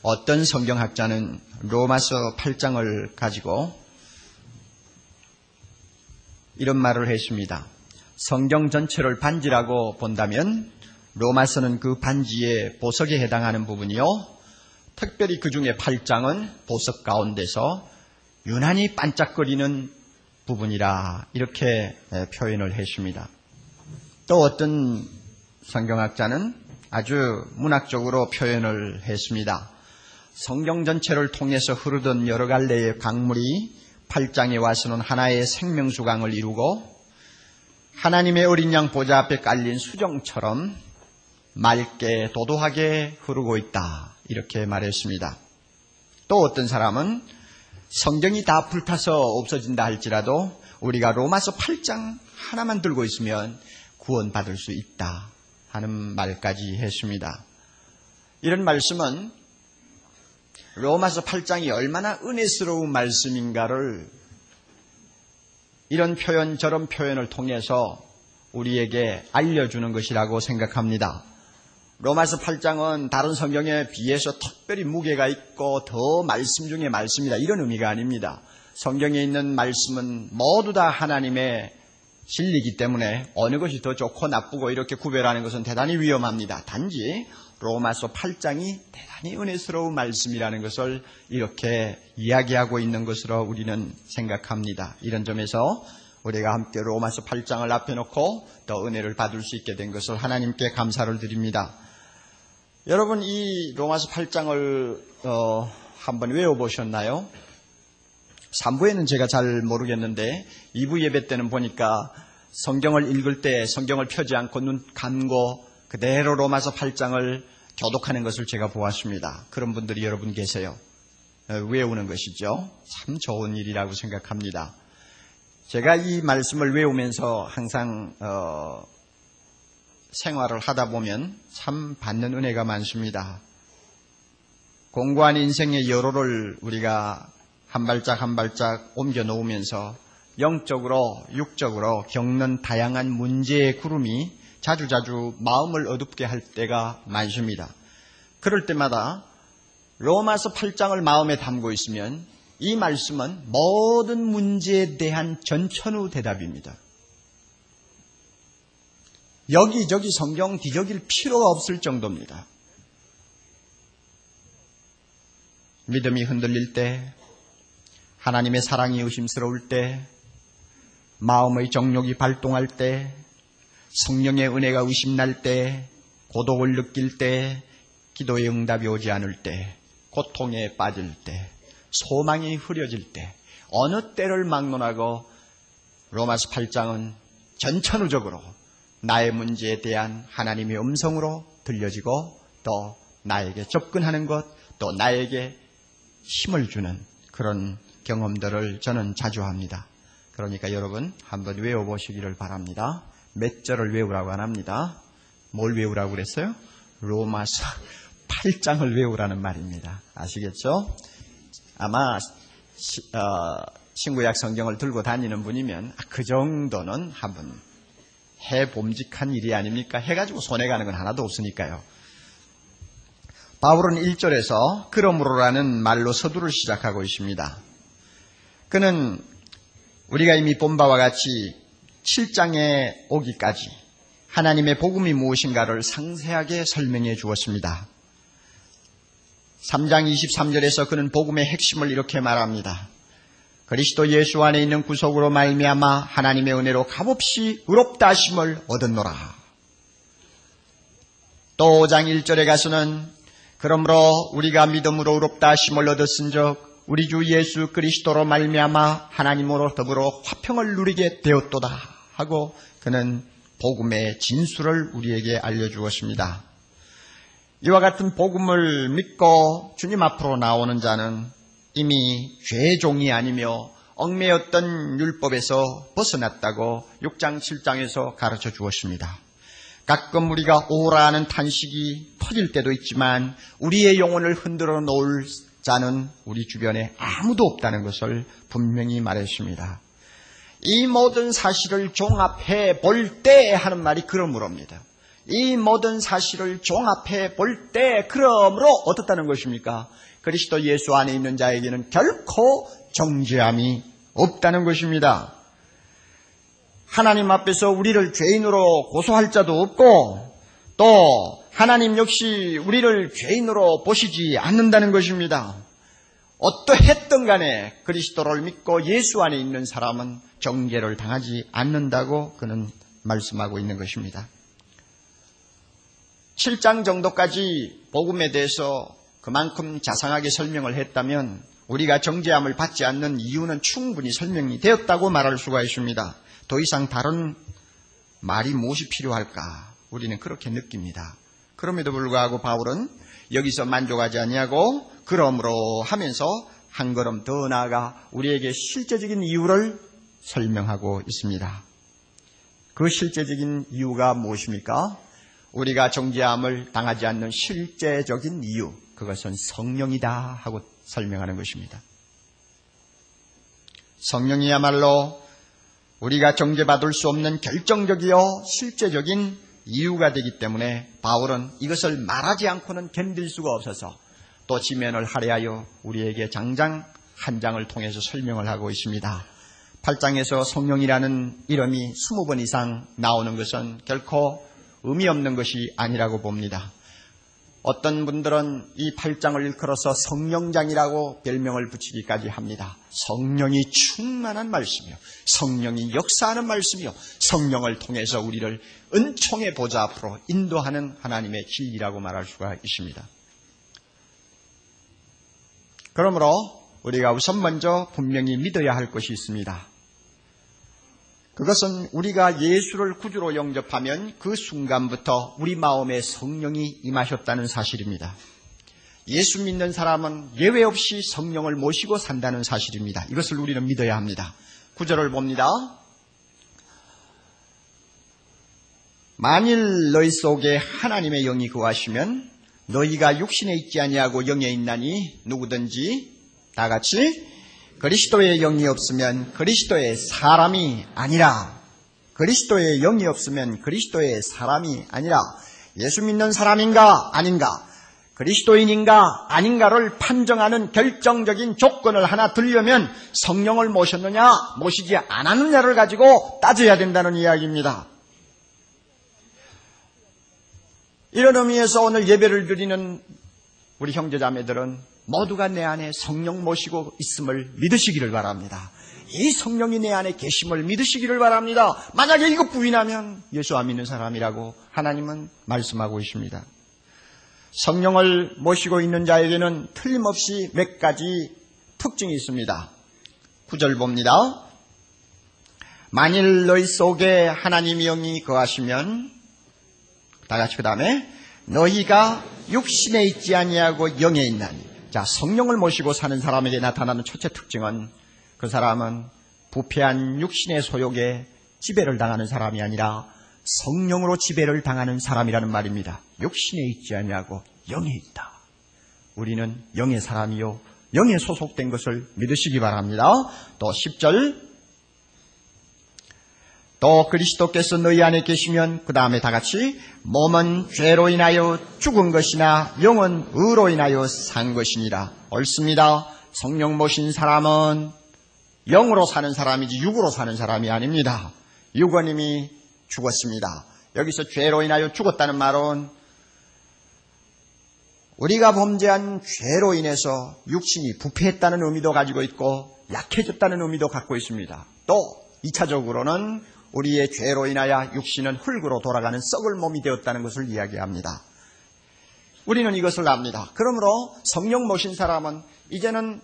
어떤 성경학자는 로마서 8장을 가지고 이런 말을 했습니다. 성경 전체를 반지라고 본다면 로마서는 그 반지의 보석에 해당하는 부분이요, 특별히 그 중에 8장은 보석 가운데서 유난히 반짝거리는 부분이라 이렇게 표현을 했습니다. 또 어떤 성경학자는 아주 문학적으로 표현을 했습니다. 성경 전체를 통해서 흐르던 여러 갈래의 강물이 8장에 와서는 하나의 생명수강을 이루고 하나님의 어린 양 보좌 앞에 깔린 수정처럼 맑게 도도하게 흐르고 있다, 이렇게 말했습니다. 또 어떤 사람은 성경이 다 불타서 없어진다 할지라도 우리가 로마서 8장 하나만 들고 있으면 구원받을 수 있다 하는 말까지 했습니다. 이런 말씀은 로마서 8장이 얼마나 은혜스러운 말씀인가를 이런 표현 저런 표현을 통해서 우리에게 알려주는 것이라고 생각합니다. 로마서 8장은 다른 성경에 비해서 특별히 무게가 있고 더 말씀 중에 말씀이다, 이런 의미가 아닙니다. 성경에 있는 말씀은 모두 다 하나님의 진리이기 때문에 어느 것이 더 좋고 나쁘고 이렇게 구별하는 것은 대단히 위험합니다. 단지 로마서 8장이 대단히 은혜스러운 말씀이라는 것을 이렇게 이야기하고 있는 것으로 우리는 생각합니다. 이런 점에서 우리가 함께 로마서 8장을 앞에 놓고 더 은혜를 받을 수 있게 된 것을 하나님께 감사를 드립니다. 여러분, 이 로마서 8장을 한번 외워보셨나요? 3부에는 제가 잘 모르겠는데 2부 예배 때는 보니까 성경을 읽을 때 성경을 펴지 않고 눈 감고 그대로 로마서 8장을 교독하는 것을 제가 보았습니다. 그런 분들이 여러분 계세요. 외우는 것이죠. 참 좋은 일이라고 생각합니다. 제가 이 말씀을 외우면서 항상 생활을 하다 보면 참 받는 은혜가 많습니다. 공고한 인생의 여로를 우리가 한 발짝 한 발짝 옮겨 놓으면서 영적으로 육적으로 겪는 다양한 문제의 구름이 자주자주 마음을 어둡게 할 때가 많습니다. 그럴 때마다 로마서 8장을 마음에 담고 있으면 이 말씀은 모든 문제에 대한 전천후 대답입니다. 여기저기 성경 뒤적일 필요가 없을 정도입니다. 믿음이 흔들릴 때, 하나님의 사랑이 의심스러울 때, 마음의 정욕이 발동할 때, 성령의 은혜가 의심날 때, 고독을 느낄 때, 기도의 응답이 오지 않을 때, 고통에 빠질 때, 소망이 흐려질 때, 어느 때를 막론하고 로마서 8장은 전천후적으로 나의 문제에 대한 하나님의 음성으로 들려지고 또 나에게 접근하는 것, 또 나에게 힘을 주는 그런 경험들을 저는 자주 합니다. 그러니까 여러분 한번 외워보시기를 바랍니다. 몇 절을 외우라고 안 합니다. 뭘 외우라고 그랬어요? 로마서 8장을 외우라는 말입니다. 아시겠죠? 아마 신구약 성경을 들고 다니는 분이면 그 정도는 한번 해봄직한 일이 아닙니까? 해가지고 손해가는 건 하나도 없으니까요. 바울은 1절에서 그러므로라는 말로 서두를 시작하고 있습니다. 그는 우리가 이미 본 바와 같이 7장에 오기까지 하나님의 복음이 무엇인가를 상세하게 설명해 주었습니다. 3장 23절에서 그는 복음의 핵심을 이렇게 말합니다. 그리스도 예수 안에 있는 구속으로 말미암아 하나님의 은혜로 값없이 의롭다 하심을 얻었노라. 또 5장 1절에 가서는 그러므로 우리가 믿음으로 의롭다 하심을 얻었은즉 우리 주 예수 그리스도로 말미암아 하나님으로 더불어 화평을 누리게 되었도다 하고 그는 복음의 진수를 우리에게 알려주었습니다. 이와 같은 복음을 믿고 주님 앞으로 나오는 자는 이미 죄의 종이 아니며 얽매였던 율법에서 벗어났다고 6장 7장에서 가르쳐 주었습니다. 가끔 우리가 오라 하는 탄식이 터질 때도 있지만 우리의 영혼을 흔들어 놓을 자는 우리 주변에 아무도 없다는 것을 분명히 말했습니다. 이 모든 사실을 종합해 볼 때 하는 말이 그러므로입니다. 이 모든 사실을 종합해 볼 때 그러므로 어떻다는 것입니까? 그리스도 예수 안에 있는 자에게는 결코 정죄함이 없다는 것입니다. 하나님 앞에서 우리를 죄인으로 고소할 자도 없고 또 하나님 역시 우리를 죄인으로 보시지 않는다는 것입니다. 어떠했든 간에 그리스도를 믿고 예수 안에 있는 사람은 정죄를 당하지 않는다고 그는 말씀하고 있는 것입니다. 7장 정도까지 복음에 대해서 그만큼 자상하게 설명을 했다면 우리가 정죄함을 받지 않는 이유는 충분히 설명이 되었다고 말할 수가 있습니다. 더 이상 다른 말이 무엇이 필요할까? 우리는 그렇게 느낍니다. 그럼에도 불구하고 바울은 여기서 만족하지 아니하고 그러므로 하면서 한 걸음 더 나아가 우리에게 실제적인 이유를 설명하고 있습니다. 그 실제적인 이유가 무엇입니까? 우리가 정죄함을 당하지 않는 실제적인 이유, 그것은 성령이다 하고 설명하는 것입니다. 성령이야말로 우리가 정죄받을 수 없는 결정적이요 실제적인 이유가 되기 때문에 바울은 이것을 말하지 않고는 견딜 수가 없어서 또 지면을 할애하여 우리에게 장장 한 장을 통해서 설명을 하고 있습니다. 8장에서 성령이라는 이름이 20번 이상 나오는 것은 결코 의미 없는 것이 아니라고 봅니다. 어떤 분들은 이 8장을 일컬어서 성령장이라고 별명을 붙이기까지 합니다. 성령이 충만한 말씀이요, 성령이 역사하는 말씀이요, 성령을 통해서 우리를 은총의 보좌 앞으로 인도하는 하나님의 진리라고 말할 수가 있습니다. 그러므로 우리가 우선 먼저 분명히 믿어야 할 것이 있습니다. 그것은 우리가 예수를 구주로 영접하면 그 순간부터 우리 마음에 성령이 임하셨다는 사실입니다. 예수 믿는 사람은 예외 없이 성령을 모시고 산다는 사실입니다. 이것을 우리는 믿어야 합니다. 9절을 봅니다. 만일 너희 속에 하나님의 영이 거하시면 너희가 육신에 있지 아니하고 영에 있나니 누구든지 다 같이 그리스도의 영이 없으면 그리스도의 사람이 아니라. 그리스도의 영이 없으면 그리스도의 사람이 아니라. 예수 믿는 사람인가 아닌가, 그리스도인인가 아닌가를 판정하는 결정적인 조건을 하나 들려면 성령을 모셨느냐 모시지 않았느냐를 가지고 따져야 된다는 이야기입니다. 이런 의미에서 오늘 예배를 드리는 우리 형제자매들은 모두가 내 안에 성령 모시고 있음을 믿으시기를 바랍니다. 이 성령이 내 안에 계심을 믿으시기를 바랍니다. 만약에 이것 부인하면 예수 안 믿는 사람이라고 하나님은 말씀하고 있습니다. 성령을 모시고 있는 자에게는 틀림없이 몇 가지 특징이 있습니다. 9절 봅니다. 만일 너희 속에 하나님의 영이 거하시면, 다 같이 그 다음에 너희가 육신에 있지 아니하고 영에 있나니. 자, 성령을 모시고 사는 사람에게 나타나는 첫째 특징은 그 사람은 부패한 육신의 소욕에 지배를 당하는 사람이 아니라 성령으로 지배를 당하는 사람이라는 말입니다. 육신에 있지 아니하고 영에 있다. 우리는 영의 사람이요, 영에 소속된 것을 믿으시기 바랍니다. 또 10절, 또 그리스도께서 너희 안에 계시면, 그 다음에 다 같이 몸은 죄로 인하여 죽은 것이나 영은 의로 인하여 산 것이니라. 옳습니다. 성령 모신 사람은 영으로 사는 사람이지 육으로 사는 사람이 아닙니다. 육은 이미 죽었습니다. 여기서 죄로 인하여 죽었다는 말은 우리가 범죄한 죄로 인해서 육신이 부패했다는 의미도 가지고 있고 약해졌다는 의미도 갖고 있습니다. 또 2차적으로는 우리의 죄로 인하여 육신은 흙으로 돌아가는 썩을 몸이 되었다는 것을 이야기합니다. 우리는 이것을 압니다. 그러므로 성령 모신 사람은 이제는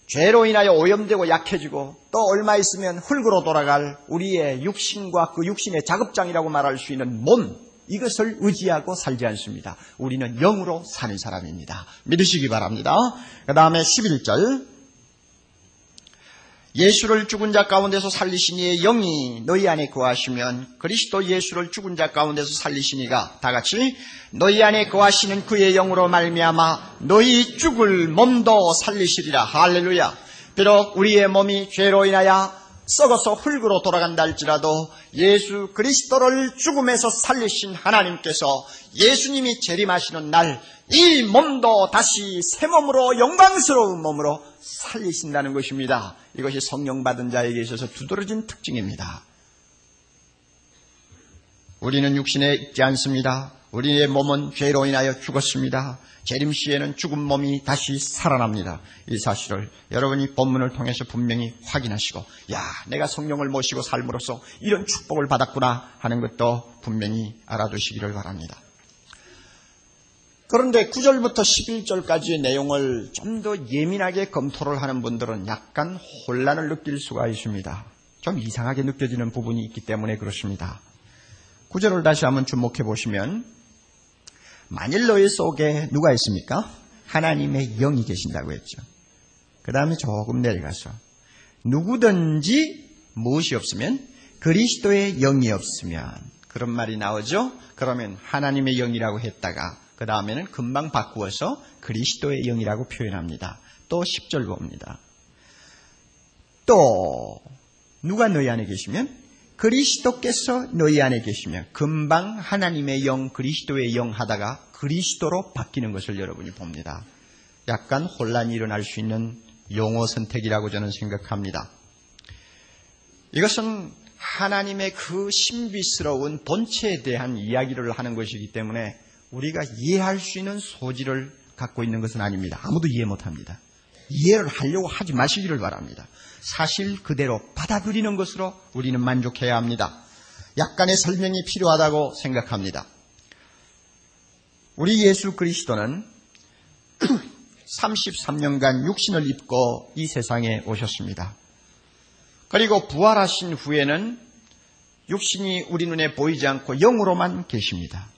죄로 인하여 오염되고 약해지고 또 얼마 있으면 흙으로 돌아갈 우리의 육신과 그 육신의 작업장이라고 말할 수 있는 몸, 이것을 의지하고 살지 않습니다. 우리는 영으로 사는 사람입니다. 믿으시기 바랍니다. 그 다음에 11절, 예수를 죽은 자 가운데서 살리시니의 영이 너희 안에 거하시면 그리스도 예수를 죽은 자 가운데서 살리시니가, 다 같이 너희 안에 거하시는 그의 영으로 말미암아 너희 죽을 몸도 살리시리라. 할렐루야. 비록 우리의 몸이 죄로 인하여 썩어서 흙으로 돌아간다 할지라도 예수 그리스도를 죽음에서 살리신 하나님께서 예수님이 재림하시는 날 이 몸도 다시 새 몸으로 영광스러운 몸으로 살리신다는 것입니다. 이것이 성령 받은 자에게 있어서 두드러진 특징입니다. 우리는 육신에 있지 않습니다. 우리의 몸은 죄로 인하여 죽었습니다. 재림 시에는 죽은 몸이 다시 살아납니다. 이 사실을 여러분이 본문을 통해서 분명히 확인하시고, 야, 내가 성령을 모시고 삶으로써 이런 축복을 받았구나 하는 것도 분명히 알아두시기를 바랍니다. 그런데 9절부터 11절까지의 내용을 좀 더 예민하게 검토를 하는 분들은 약간 혼란을 느낄 수가 있습니다. 좀 이상하게 느껴지는 부분이 있기 때문에 그렇습니다. 9절을 다시 한번 주목해 보시면, 만일 너희 속에 누가 있습니까? 하나님의 영이 계신다고 했죠. 그 다음에 조금 내려가서 누구든지 무엇이 없으면 그리스도의 영이 없으면, 그런 말이 나오죠. 그러면 하나님의 영이라고 했다가 그 다음에는 금방 바꾸어서 그리스도의 영이라고 표현합니다. 또 10절 봅니다. 또 누가 너희 안에 계시면 그리스도께서 너희 안에 계시면, 금방 하나님의 영, 그리스도의 영 하다가 그리스도로 바뀌는 것을 여러분이 봅니다. 약간 혼란이 일어날 수 있는 용어 선택이라고 저는 생각합니다. 이것은 하나님의 그 신비스러운 본체에 대한 이야기를 하는 것이기 때문에 우리가 이해할 수 있는 소질을 갖고 있는 것은 아닙니다. 아무도 이해 못합니다. 이해를 하려고 하지 마시기를 바랍니다. 사실 그대로 받아들이는 것으로 우리는 만족해야 합니다. 약간의 설명이 필요하다고 생각합니다. 우리 예수 그리스도는 33년간 육신을 입고 이 세상에 오셨습니다. 그리고 부활하신 후에는 육신이 우리 눈에 보이지 않고 영으로만 계십니다.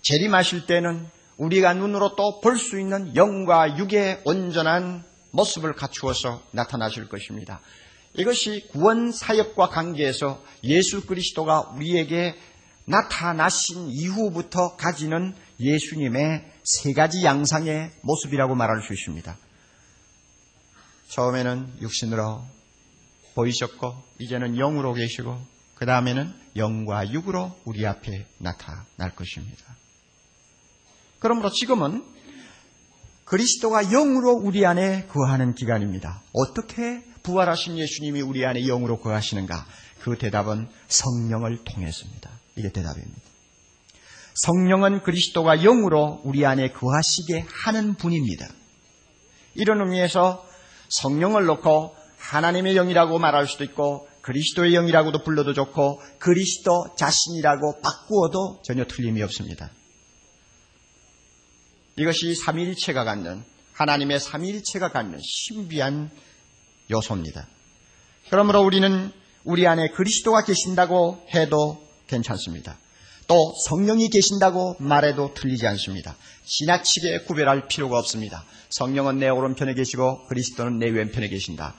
재림하실 때는 우리가 눈으로 또 볼 수 있는 영과 육의 온전한 모습을 갖추어서 나타나실 것입니다. 이것이 구원 사역과 관계에서 예수 그리스도가 우리에게 나타나신 이후부터 가지는 예수님의 세 가지 양상의 모습이라고 말할 수 있습니다. 처음에는 육신으로 보이셨고 이제는 영으로 계시고 그 다음에는 영과 육으로 우리 앞에 나타날 것입니다. 그러므로 지금은 그리스도가 영으로 우리 안에 거하는 기간입니다. 어떻게 부활하신 예수님이 우리 안에 영으로 거하시는가? 그 대답은 성령을 통해서입니다. 이게 대답입니다. 성령은 그리스도가 영으로 우리 안에 거하시게 하는 분입니다. 이런 의미에서 성령을 놓고 하나님의 영이라고 말할 수도 있고 그리스도의 영이라고도 불러도 좋고 그리스도 자신이라고 바꾸어도 전혀 틀림이 없습니다. 이것이 삼위일체가 갖는, 하나님의 삼위일체가 갖는 신비한 요소입니다. 그러므로 우리는 우리 안에 그리스도가 계신다고 해도 괜찮습니다. 또 성령이 계신다고 말해도 틀리지 않습니다. 지나치게 구별할 필요가 없습니다. 성령은 내 오른편에 계시고 그리스도는 내 왼편에 계신다.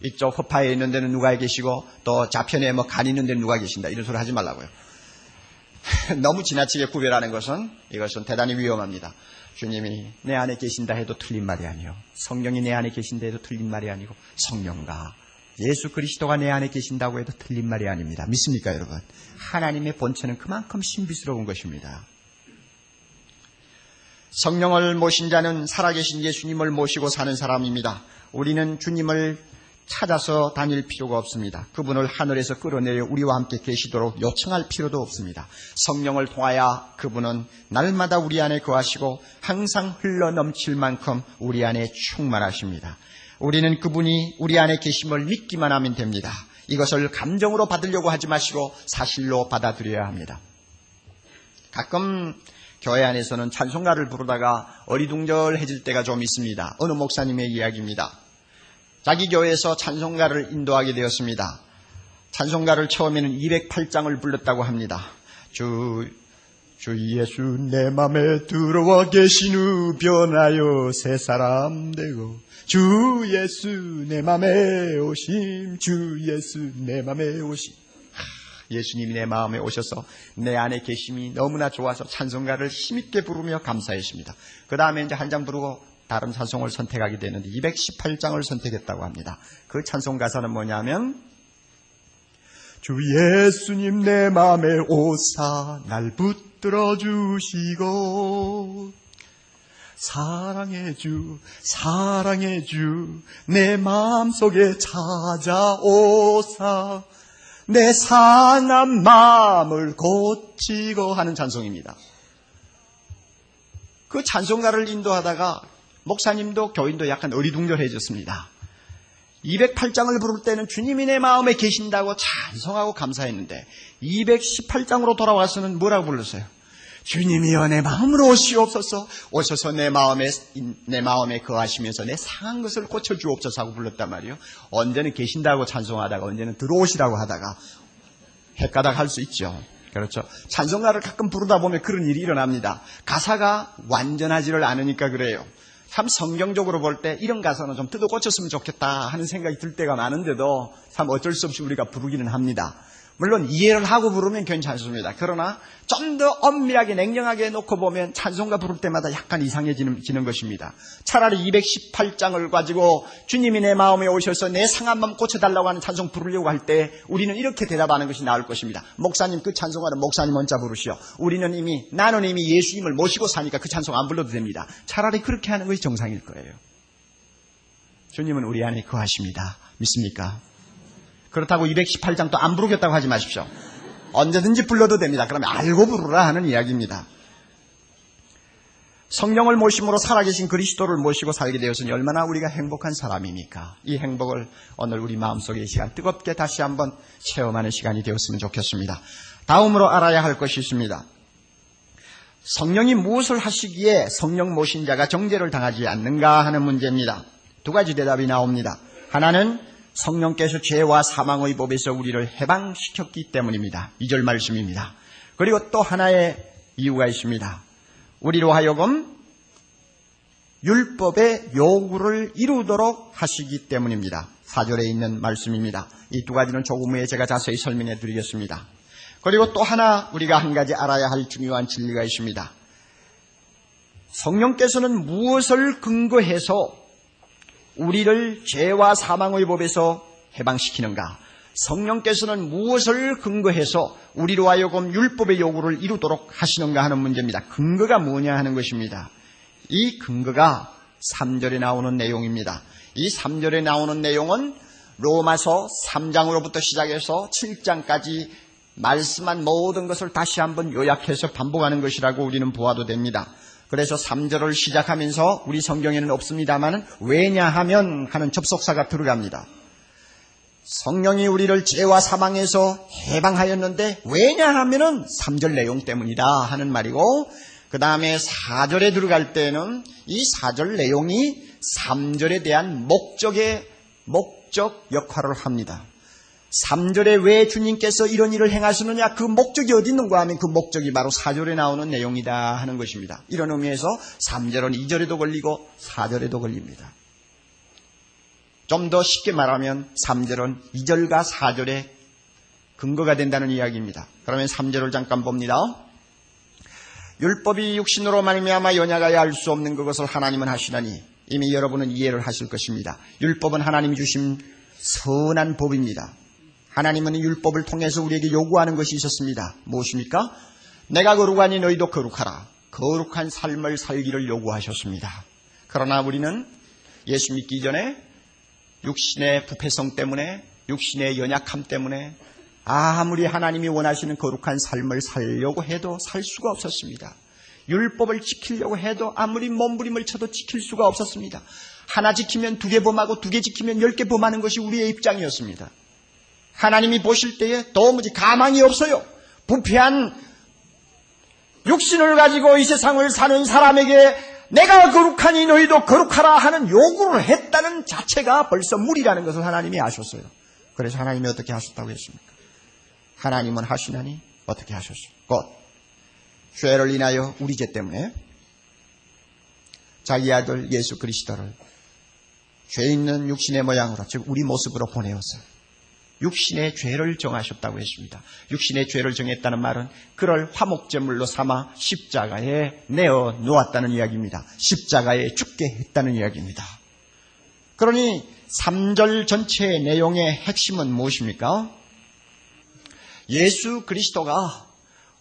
이쪽 허파에 있는 데는 누가 계시고 또 좌편에 간 있는 데는 누가 계신다. 이런 소리 하지 말라고요. 너무 지나치게 구별하는 것은 이것은 대단히 위험합니다. 주님이 내 안에 계신다 해도 틀린 말이 아니요. 성령이 내 안에 계신다 해도 틀린 말이 아니고 성령과 예수 그리스도가 내 안에 계신다고 해도 틀린 말이 아닙니다. 믿습니까 여러분? 하나님의 본체는 그만큼 신비스러운 것입니다. 성령을 모신 자는 살아계신 예수님을 모시고 사는 사람입니다. 우리는 주님을 찾아서 다닐 필요가 없습니다. 그분을 하늘에서 끌어내려 우리와 함께 계시도록 요청할 필요도 없습니다. 성령을 통하여 그분은 날마다 우리 안에 거하시고 항상 흘러넘칠 만큼 우리 안에 충만하십니다. 우리는 그분이 우리 안에 계심을 믿기만 하면 됩니다. 이것을 감정으로 받으려고 하지 마시고 사실로 받아들여야 합니다. 가끔 교회 안에서는 찬송가를 부르다가 어리둥절해질 때가 좀 있습니다. 어느 목사님의 이야기입니다. 자기 교회에서 찬송가를 인도하게 되었습니다. 찬송가를 처음에는 208장을 불렀다고 합니다. 주 예수 내 맘에 들어와 계신 후 변하여 새 사람 되고 주 예수 내 맘에 오심 주 예수 내 맘에 오심. 예수님이 내 마음에 오셔서 내 안에 계심이 너무나 좋아서 찬송가를 힘있게 부르며 감사했습니다. 그 다음에 이제 한 장 부르고 다른 찬송을 선택하게 되는데 218장을 선택했다고 합니다. 그 찬송 가사는 뭐냐면 주 예수님 내 맘에 오사 날 붙들어 주시고 사랑의 주 내 마음속에 찾아오사 내 상한 마음을 고치고 하는 찬송입니다. 그 찬송가를 인도하다가 목사님도 교인도 약간 어리둥절해졌습니다. 208장을 부를 때는 주님이 내 마음에 계신다고 찬송하고 감사했는데 218장으로 돌아와서는 뭐라고 불렀어요? 주님이여 내 마음으로 오시옵소서 오셔서 내 마음에 거하시면서 내 상한 것을 고쳐주옵소서 하고 불렀단 말이에요. 언제는 계신다고 찬송하다가 언제는 들어오시라고 하다가 헷가닥 할 수 있죠. 그렇죠. 찬송가를 가끔 부르다 보면 그런 일이 일어납니다. 가사가 완전하지를 않으니까 그래요. 참 성경적으로 볼 때 이런 가사는 좀 뜯어 고쳤으면 좋겠다 하는 생각이 들 때가 많은데도 참 어쩔 수 없이 우리가 부르기는 합니다. 물론 이해를 하고 부르면 괜찮습니다. 그러나 좀 더 엄밀하게 냉정하게 놓고 보면 찬송가 부를 때마다 약간 이상해지는 것입니다. 차라리 218장을 가지고 주님이 내 마음에 오셔서 내 상한 마음 고쳐달라고 하는 찬송 부르려고 할 때 우리는 이렇게 대답하는 것이 나을 것입니다. 목사님 그 찬송가는 목사님 혼자 부르시오. 나는 이미 예수님을 모시고 사니까 그 찬송 안 불러도 됩니다. 차라리 그렇게 하는 것이 정상일 거예요. 주님은 우리 안에 거하십니다. 믿습니까? 그렇다고 218장 또 안 부르겠다고 하지 마십시오. 언제든지 불러도 됩니다. 그러면 알고 부르라 하는 이야기입니다. 성령을 모심으로 살아계신 그리스도를 모시고 살게 되었으니 얼마나 우리가 행복한 사람입니까? 이 행복을 오늘 우리 마음속에 이 시간 뜨겁게 다시 한번 체험하는 시간이 되었으면 좋겠습니다. 다음으로 알아야 할 것이 있습니다. 성령이 무엇을 하시기에 성령 모신 자가 정죄를 당하지 않는가 하는 문제입니다. 두 가지 대답이 나옵니다. 하나는 성령께서 죄와 사망의 법에서 우리를 해방시켰기 때문입니다. 2절 말씀입니다. 그리고 또 하나의 이유가 있습니다. 우리로 하여금 율법의 요구를 이루도록 하시기 때문입니다. 4절에 있는 말씀입니다. 이 두 가지는 조금 후에 제가 자세히 설명해 드리겠습니다. 그리고 또 하나 우리가 한 가지 알아야 할 중요한 진리가 있습니다. 성령께서는 무엇을 근거해서 우리를 죄와 사망의 법에서 해방시키는가? 성령께서는 무엇을 근거해서 우리로 하여금 율법의 요구를 이루도록 하시는가 하는 문제입니다. 근거가 뭐냐 하는 것입니다. 이 근거가 3절에 나오는 내용입니다. 이 3절에 나오는 내용은 로마서 3장으로부터 시작해서 7장까지 말씀한 모든 것을 다시 한번 요약해서 반복하는 것이라고 우리는 보아도 됩니다. 그래서 3절을 시작하면서 우리 성경에는 없습니다만 왜냐하면 하는 접속사가 들어갑니다. 성령이 우리를 죄와 사망에서 해방하였는데 왜냐하면은 3절 내용 때문이다 하는 말이고, 그 다음에 4절에 들어갈 때는 이 4절 내용이 3절에 대한 목적 역할을 합니다. 3절에 왜 주님께서 이런 일을 행하시느냐, 그 목적이 어디 있는가 하면 그 목적이 바로 4절에 나오는 내용이다 하는 것입니다. 이런 의미에서 3절은 2절에도 걸리고 4절에도 걸립니다. 좀 더 쉽게 말하면 3절은 2절과 4절의 근거가 된다는 이야기입니다. 그러면 3절을 잠깐 봅니다. 율법이 육신으로 말미암아 연약하여 알 수 없는 그것을 하나님은 하시나니, 이미 여러분은 이해를 하실 것입니다. 율법은 하나님이 주신 선한 법입니다. 하나님은 율법을 통해서 우리에게 요구하는 것이 있었습니다. 무엇입니까? 내가 거룩하니 너희도 거룩하라. 거룩한 삶을 살기를 요구하셨습니다. 그러나 우리는 예수 믿기 전에 육신의 부패성 때문에, 육신의 연약함 때문에 아무리 하나님이 원하시는 거룩한 삶을 살려고 해도 살 수가 없었습니다. 율법을 지키려고 해도 아무리 몸부림을 쳐도 지킬 수가 없었습니다. 하나 지키면 2개 범하고 2개 지키면 10개 범하는 것이 우리의 입장이었습니다. 하나님이 보실 때에 도무지 가망이 없어요. 부패한 육신을 가지고 이 세상을 사는 사람에게 내가 거룩하니 너희도 거룩하라 하는 요구를 했다는 자체가 벌써 무리라는 것을 하나님이 아셨어요. 그래서 하나님이 어떻게 하셨다고 했습니까? 하나님은 하시나니 어떻게 하셨어요? 곧 죄를 인하여 우리 죄 때문에 자기 아들 예수 그리스도를 죄 있는 육신의 모양으로, 즉 우리 모습으로 보내었어요. 육신의 죄를 정하셨다고 했습니다. 육신의 죄를 정했다는 말은 그를 화목제물로 삼아 십자가에 내어 놓았다는 이야기입니다. 십자가에 죽게 했다는 이야기입니다. 그러니 3절 전체의 내용의 핵심은 무엇입니까? 예수 그리스도가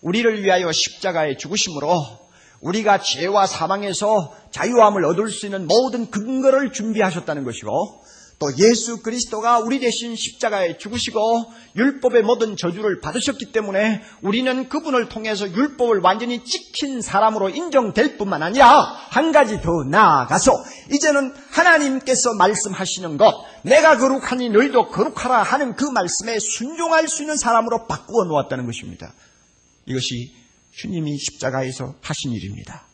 우리를 위하여 십자가에 죽으심으로 우리가 죄와 사망에서 자유함을 얻을 수 있는 모든 근거를 준비하셨다는 것이고, 또 예수 그리스도가 우리 대신 십자가에 죽으시고 율법의 모든 저주를 받으셨기 때문에 우리는 그분을 통해서 율법을 완전히 지킨 사람으로 인정될 뿐만 아니라 한 가지 더 나아가서 이제는 하나님께서 말씀하시는 것, 내가 거룩하니 너희도 거룩하라 하는 그 말씀에 순종할 수 있는 사람으로 바꾸어 놓았다는 것입니다. 이것이 주님이 십자가에서 하신 일입니다.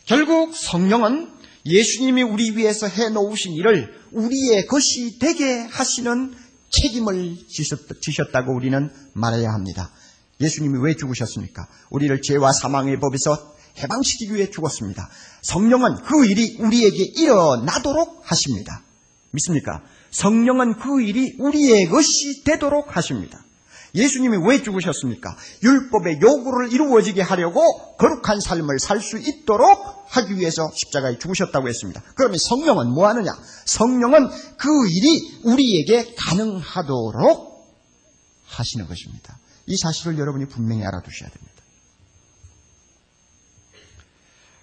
결국 성령은 예수님이 우리 위해서 해놓으신 일을 우리의 것이 되게 하시는 책임을 지셨다고 우리는 말해야 합니다. 예수님이 왜 죽으셨습니까? 우리를 죄와 사망의 법에서 해방시키기 위해 죽었습니다. 성령은 그 일이 우리에게 일어나도록 하십니다. 믿습니까? 성령은 그 일이 우리의 것이 되도록 하십니다. 예수님이 왜 죽으셨습니까? 율법의 요구를 이루어지게 하려고 거룩한 삶을 살 수 있도록 하기 위해서 십자가에 죽으셨다고 했습니다. 그러면 성령은 뭐 하느냐? 성령은 그 일이 우리에게 가능하도록 하시는 것입니다. 이 사실을 여러분이 분명히 알아두셔야 됩니다.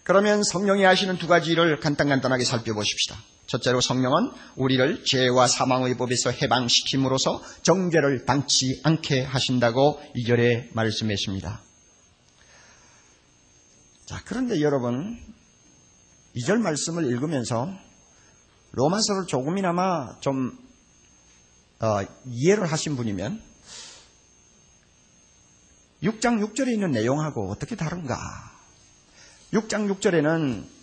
그러면 성령이 하시는 두 가지 일을 간단하게 살펴보십시다. 첫째로 성령은 우리를 죄와 사망의 법에서 해방시킴으로써 정죄를 당치 않게 하신다고 2절에 말씀했습니다. 자, 그런데 여러분 2절 말씀을 읽으면서 로마서를 조금이나마 좀 이해를 하신 분이면 6장 6절에 있는 내용하고 어떻게 다른가? 6장 6절에는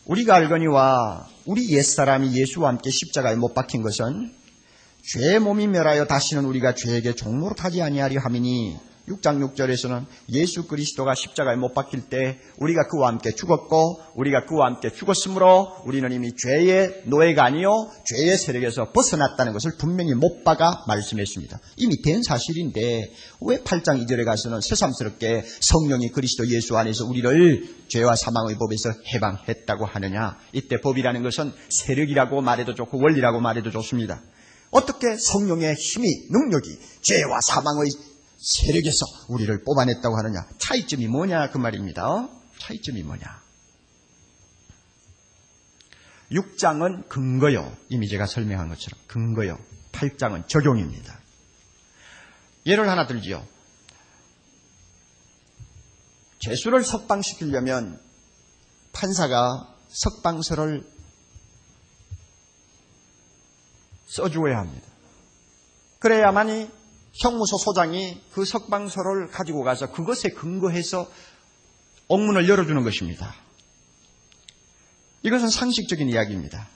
우리가 알거니와 우리 옛사람이 예수와 함께 십자가에 못 박힌 것은 죄의 몸이 멸하여 다시는 우리가 죄에게 종노릇하지 아니하려 함이니, 6장 6절에서는 예수 그리스도가 십자가에 못 박힐 때 우리가 그와 함께 죽었고 우리가 그와 함께 죽었으므로 우리는 이미 죄의 노예가 아니요 죄의 세력에서 벗어났다는 것을 분명히 못 박아 말씀했습니다. 이미 된 사실인데 왜 8장 2절에 가서는 새삼스럽게 성령이 그리스도 예수 안에서 우리를 죄와 사망의 법에서 해방했다고 하느냐? 이때 법이라는 것은 세력이라고 말해도 좋고 원리라고 말해도 좋습니다. 어떻게 성령의 힘이, 능력이 죄와 사망의 세력에서 우리를 뽑아냈다고 하느냐? 차이점이 뭐냐 그 말입니다. 차이점이 뭐냐? 6장은 근거요. 이미 제가 설명한 것처럼 근거요. 8장은 적용입니다. 예를 하나 들지요. 죄수를 석방시키려면 판사가 석방서를 써주어야 합니다. 그래야만이 형무소 소장이 그 석방서를 가지고 가서 그것에 근거해서 옥문을 열어주는 것입니다. 이것은 상식적인 이야기입니다.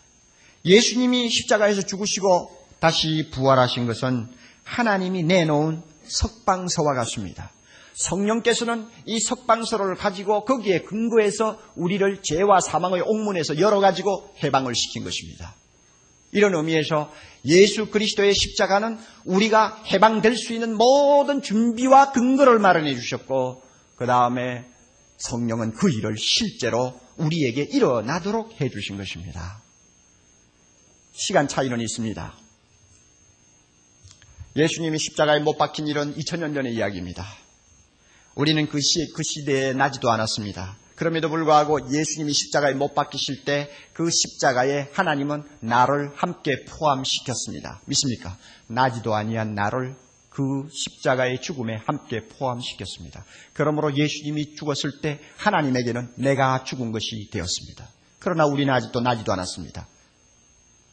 예수님이 십자가에서 죽으시고 다시 부활하신 것은 하나님이 내놓은 석방서와 같습니다. 성령께서는 이 석방서를 가지고 거기에 근거해서 우리를 죄와 사망의 옥문에서 열어가지고 해방을 시킨 것입니다. 이런 의미에서 예수 그리스도의 십자가는 우리가 해방될 수 있는 모든 준비와 근거를 마련해 주셨고, 그 다음에 성령은 그 일을 실제로 우리에게 일어나도록 해 주신 것입니다. 시간 차이는 있습니다. 예수님이 십자가에 못 박힌 일은 2000년 전의 이야기입니다. 우리는 그 시대에 나지도 않았습니다. 그럼에도 불구하고 예수님이 십자가에 못 박히실 때 그 십자가에 하나님은 나를 함께 포함시켰습니다. 믿습니까? 나지도 아니한 나를 그 십자가의 죽음에 함께 포함시켰습니다. 그러므로 예수님이 죽었을 때 하나님에게는 내가 죽은 것이 되었습니다. 그러나 우리는 아직도 나지도 않았습니다.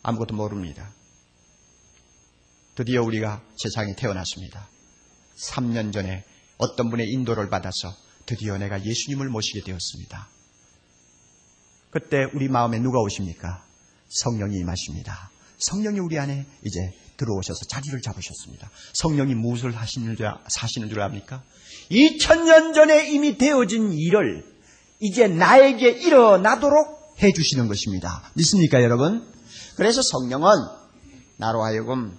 아무것도 모릅니다. 드디어 우리가 세상에 태어났습니다. 3년 전에 어떤 분의 인도를 받아서 드디어 내가 예수님을 모시게 되었습니다. 그때 우리 마음에 누가 오십니까? 성령이 임하십니다. 성령이 우리 안에 이제 들어오셔서 자리를 잡으셨습니다. 성령이 무엇을 하시는 줄 압니까? 2000년 전에 이미 되어진 일을 이제 나에게 일어나도록 해주시는 것입니다. 믿습니까, 여러분? 그래서 성령은 나로 하여금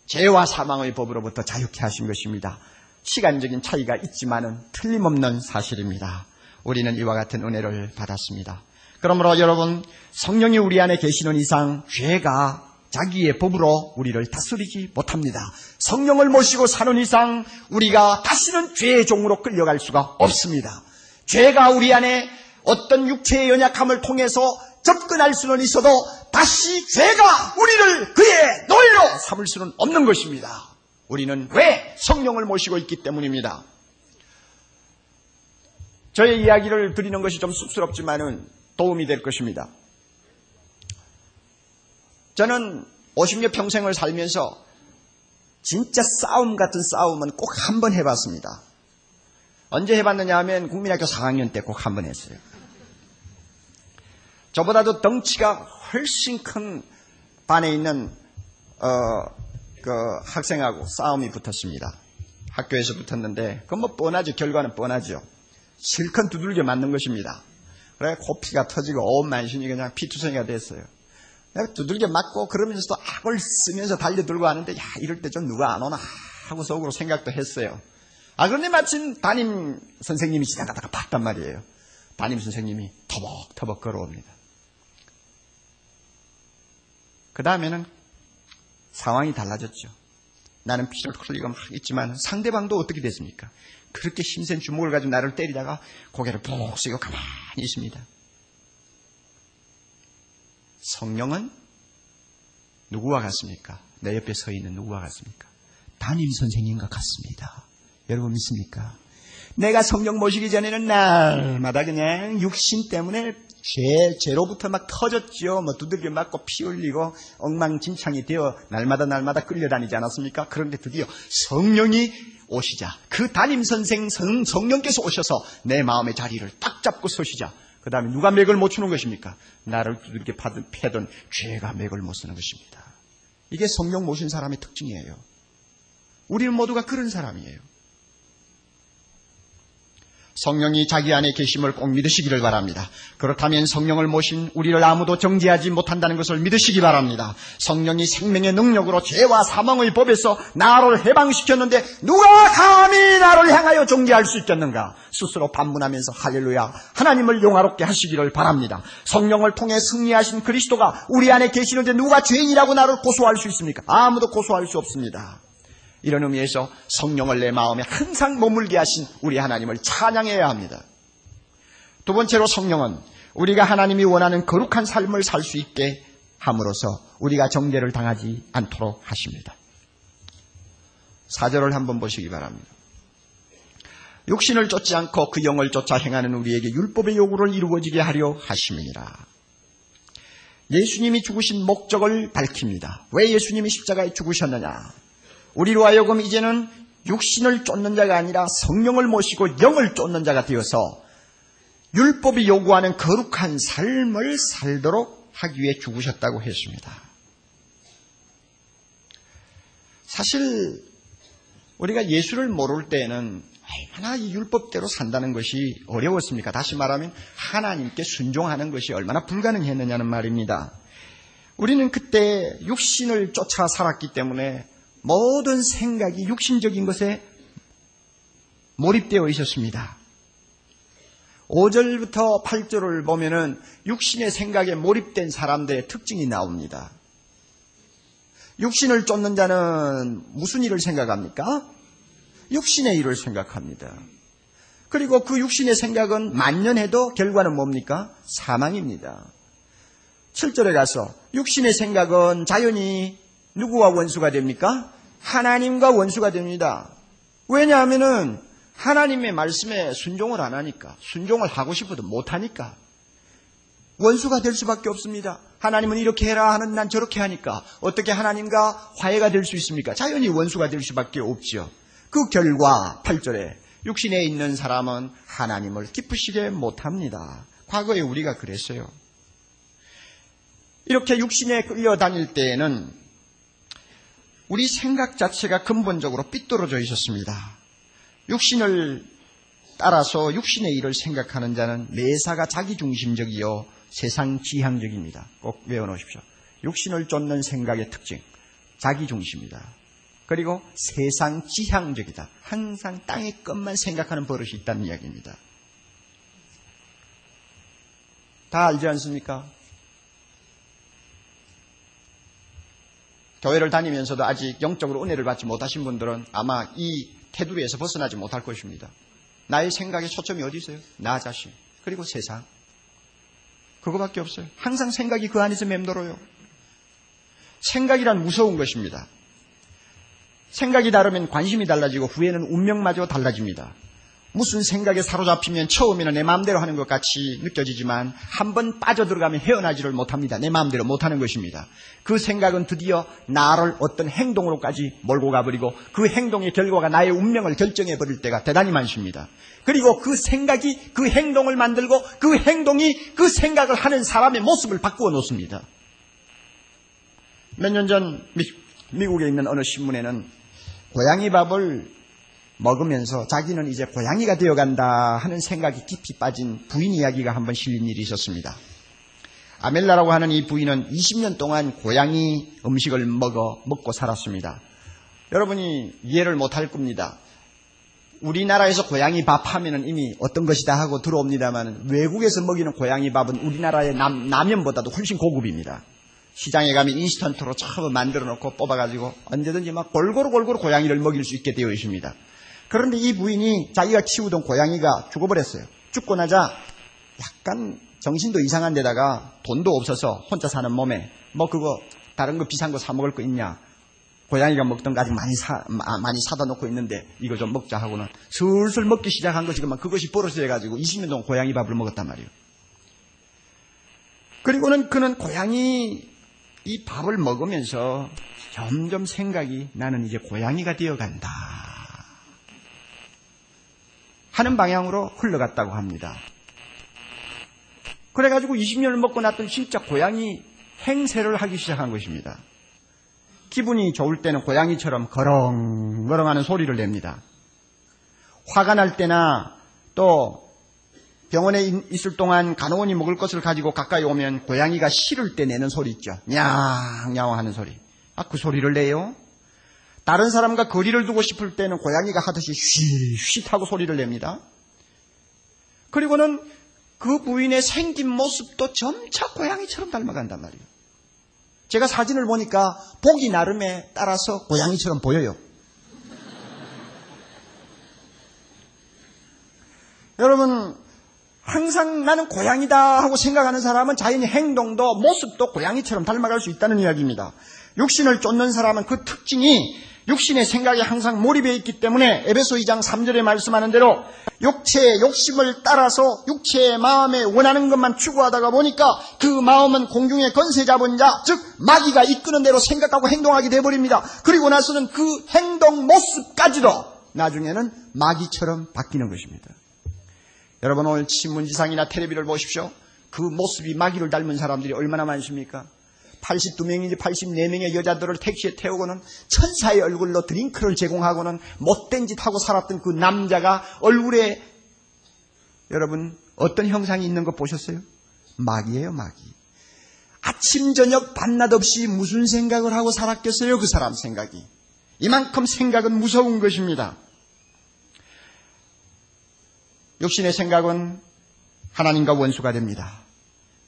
죄와 사망의 법으로부터 자유케 하신 것입니다. 시간적인 차이가 있지만은 틀림없는 사실입니다. 우리는 이와 같은 은혜를 받았습니다. 그러므로 여러분, 성령이 우리 안에 계시는 이상 죄가 자기의 법으로 우리를 다스리지 못합니다. 성령을 모시고 사는 이상 우리가 다시는 죄의 종으로 끌려갈 수가 없습니다. 죄가 우리 안에 어떤 육체의 연약함을 통해서 접근할 수는 있어도 다시 죄가 우리를 그의 노예로 삼을 수는 없는 것입니다. 우리는 왜? 성령을 모시고 있기 때문입니다. 저의 이야기를 드리는 것이 좀 쑥스럽지만은 도움이 될 것입니다. 저는 50년 평생을 살면서 진짜 싸움 같은 싸움은 꼭 한 번 해봤습니다. 언제 해봤느냐 하면 국민학교 4학년 때 꼭 한 번 했어요. 저보다도 덩치가 훨씬 큰 반에 있는 그 학생하고 싸움이 붙었습니다. 학교에서 붙었는데 그건 뭐 뻔하죠. 결과는 뻔하죠. 실컷 두들겨 맞는 것입니다. 그래 코피가 터지고 온 만신이 그냥 피투성이가 됐어요. 내가 두들겨 맞고 그러면서도 악을 쓰면서 달려들고 하는데 야 이럴 때 좀 누가 안 오나 하고 속으로 생각도 했어요. 그런데 마침 담임 선생님이 지나가다가 봤단 말이에요. 담임 선생님이 터벅터벅 걸어옵니다. 그 다음에는 상황이 달라졌죠. 나는 피를 흘리고 막 있지만 상대방도 어떻게 됐습니까? 그렇게 힘센 주먹을 가지고 나를 때리다가 고개를 푹 숙이고 가만히 있습니다. 성령은 누구와 같습니까? 내 옆에 서 있는 누구와 같습니까? 담임 선생님과 같습니다. 여러분 믿습니까? 내가 성령 모시기 전에는 날마다 그냥 육신 때문에 죄로부터 막 터졌죠. 뭐 두들겨 맞고 피 흘리고 엉망진창이 되어 날마다 끌려다니지 않았습니까? 그런데 드디어 성령이 오시자 그 담임 선생 성령께서 오셔서 내 마음의 자리를 딱 잡고 서시자 그 다음에 누가 맥을 못 추는 것입니까? 나를 두들겨 패던 죄가 맥을 못 쓰는 것입니다. 이게 성령 모신 사람의 특징이에요. 우리는 모두가 그런 사람이에요. 성령이 자기 안에 계심을 꼭 믿으시기를 바랍니다. 그렇다면 성령을 모신 우리를 아무도 정죄하지 못한다는 것을 믿으시기 바랍니다. 성령이 생명의 능력으로 죄와 사망의 법에서 나를 해방시켰는데 누가 감히 나를 향하여 정죄할 수 있겠는가? 스스로 반문하면서 할렐루야 하나님을 영화롭게 하시기를 바랍니다. 성령을 통해 승리하신 그리스도가 우리 안에 계시는데 누가 죄인이라고 나를 고소할 수 있습니까? 아무도 고소할 수 없습니다. 이런 의미에서 성령을 내 마음에 항상 머물게 하신 우리 하나님을 찬양해야 합니다. 두 번째로 성령은 우리가 하나님이 원하는 거룩한 삶을 살 수 있게 함으로써 우리가 정죄를 당하지 않도록 하십니다. 4절을 한번 보시기 바랍니다. 육신을 쫓지 않고 그 영을 쫓아 행하는 우리에게 율법의 요구를 이루어지게 하려 하심이니라. 예수님이 죽으신 목적을 밝힙니다. 왜 예수님이 십자가에 죽으셨느냐? 우리로 하여금 이제는 육신을 쫓는 자가 아니라 성령을 모시고 영을 쫓는 자가 되어서 율법이 요구하는 거룩한 삶을 살도록 하기 위해 죽으셨다고 했습니다. 사실 우리가 예수를 모를 때에는 얼마나 이 율법대로 산다는 것이 어려웠습니까? 다시 말하면 하나님께 순종하는 것이 얼마나 불가능했느냐는 말입니다. 우리는 그때 육신을 쫓아 살았기 때문에 모든 생각이 육신적인 것에 몰입되어 있었습니다. 5절부터 8절을 보면은 육신의 생각에 몰입된 사람들의 특징이 나옵니다. 육신을 쫓는 자는 무슨 일을 생각합니까? 육신의 일을 생각합니다. 그리고 그 육신의 생각은 만연해도 결과는 뭡니까? 사망입니다. 7절에 가서 육신의 생각은 자연히 누구와 원수가 됩니까? 하나님과 원수가 됩니다. 왜냐하면은 하나님의 말씀에 순종을 안 하니까, 순종을 하고 싶어도 못하니까 원수가 될 수밖에 없습니다. 하나님은 이렇게 해라 하는 난 저렇게 하니까 어떻게 하나님과 화해가 될 수 있습니까? 자연히 원수가 될 수밖에 없죠. 그 결과 8절에 육신에 있는 사람은 하나님을 기쁘시게 못합니다. 과거에 우리가 그랬어요. 이렇게 육신에 끌려다닐 때에는 우리 생각 자체가 근본적으로 삐뚤어져 있었습니다. 육신을 따라서 육신의 일을 생각하는 자는 매사가 자기중심적이요 세상 지향적입니다. 꼭 외워놓으십시오. 육신을 쫓는 생각의 특징, 자기중심이다. 그리고 세상 지향적이다. 항상 땅의 것만 생각하는 버릇이 있다는 이야기입니다. 다 알지 않습니까? 교회를 다니면서도 아직 영적으로 은혜를 받지 못하신 분들은 아마 이 테두리에서 벗어나지 못할 것입니다. 나의 생각의 초점이 어디 있어요? 나 자신, 그리고 세상. 그거밖에 없어요. 항상 생각이 그 안에서 맴돌아요. 생각이란 무서운 것입니다. 생각이 다르면 관심이 달라지고 후에는 운명마저 달라집니다. 무슨 생각에 사로잡히면 처음에는 내 마음대로 하는 것 같이 느껴지지만 한번 빠져들어가면 헤어나지를 못합니다. 내 마음대로 못하는 것입니다. 그 생각은 드디어 나를 어떤 행동으로까지 몰고 가버리고 그 행동의 결과가 나의 운명을 결정해버릴 때가 대단히 많습니다. 그리고 그 생각이 그 행동을 만들고 그 행동이 그 생각을 하는 사람의 모습을 바꾸어 놓습니다. 몇 년 전 미국에 있는 어느 신문에는 고양이 밥을 먹으면서 자기는 이제 고양이가 되어간다 하는 생각이 깊이 빠진 부인 이야기가 한번 실린 일이 있었습니다. 아멜라라고 하는 이 부인은 20년 동안 고양이 음식을 먹고 살았습니다. 여러분이 이해를 못할 겁니다. 우리나라에서 고양이 밥 하면은 이미 어떤 것이다 하고 들어옵니다만 외국에서 먹이는 고양이 밥은 우리나라의 라면보다도 훨씬 고급입니다. 시장에 가면 인스턴트로 처음 만들어 놓고 뽑아가지고 언제든지 막 골고루 고양이를 먹일 수 있게 되어 있습니다. 그런데 이 부인이 자기가 키우던 고양이가 죽어버렸어요. 죽고 나자 약간 정신도 이상한 데다가 돈도 없어서 혼자 사는 몸에 뭐 그거 다른 거 비싼 거 사 먹을 거 있냐. 고양이가 먹던 거 아직 많이 사다 놓고 있는데 이거 좀 먹자 하고는 슬슬 먹기 시작한 것이 그것이 버릇이 돼가지고 20년 동안 고양이 밥을 먹었단 말이에요. 그리고는 그는 고양이 이 밥을 먹으면서 점점 생각이 나는 이제 고양이가 되어간다 하는 방향으로 흘러갔다고 합니다. 그래가지고 20년을 먹고 났더니 진짜 고양이 행세를 하기 시작한 것입니다. 기분이 좋을 때는 고양이처럼 거렁거렁하는 소리를 냅니다. 화가 날 때나 또 병원에 있을 동안 간호원이 먹을 것을 가지고 가까이 오면 고양이가 싫을 때 내는 소리 있죠. 냐옹냐옹 하는 소리. 그 소리를 내요. 다른 사람과 거리를 두고 싶을 때는 고양이가 하듯이 쉿쉿 하고 소리를 냅니다. 그리고는 그 부인의 생긴 모습도 점차 고양이처럼 닮아간단 말이에요. 제가 사진을 보니까 보기 나름에 따라서 고양이처럼 보여요. 여러분, 항상 나는 고양이다 하고 생각하는 사람은 자연의 행동도 모습도 고양이처럼 닮아갈 수 있다는 이야기입니다. 육신을 쫓는 사람은 그 특징이 육신의 생각에 항상 몰입해 있기 때문에 에베소 2장 3절에 말씀하는 대로 육체의 욕심을 따라서 육체의 마음에 원하는 것만 추구하다가 보니까 그 마음은 공중의 권세 잡은 자, 즉 마귀가 이끄는 대로 생각하고 행동하게 돼버립니다. 그리고 나서는 그 행동 모습까지도 나중에는 마귀처럼 바뀌는 것입니다. 여러분, 오늘 신문지상이나 텔레비를 보십시오. 그 모습이 마귀를 닮은 사람들이 얼마나 많습니까? 82명인지 84명의 여자들을 택시에 태우고는 천사의 얼굴로 드링크를 제공하고는 못된 짓 하고 살았던 그 남자가 얼굴에 여러분 어떤 형상이 있는 거 보셨어요? 마귀예요, 마귀. 아침 저녁 밤낮 없이 무슨 생각을 하고 살았겠어요, 그 사람 생각이. 이만큼 생각은 무서운 것입니다. 육신의 생각은 하나님과 원수가 됩니다.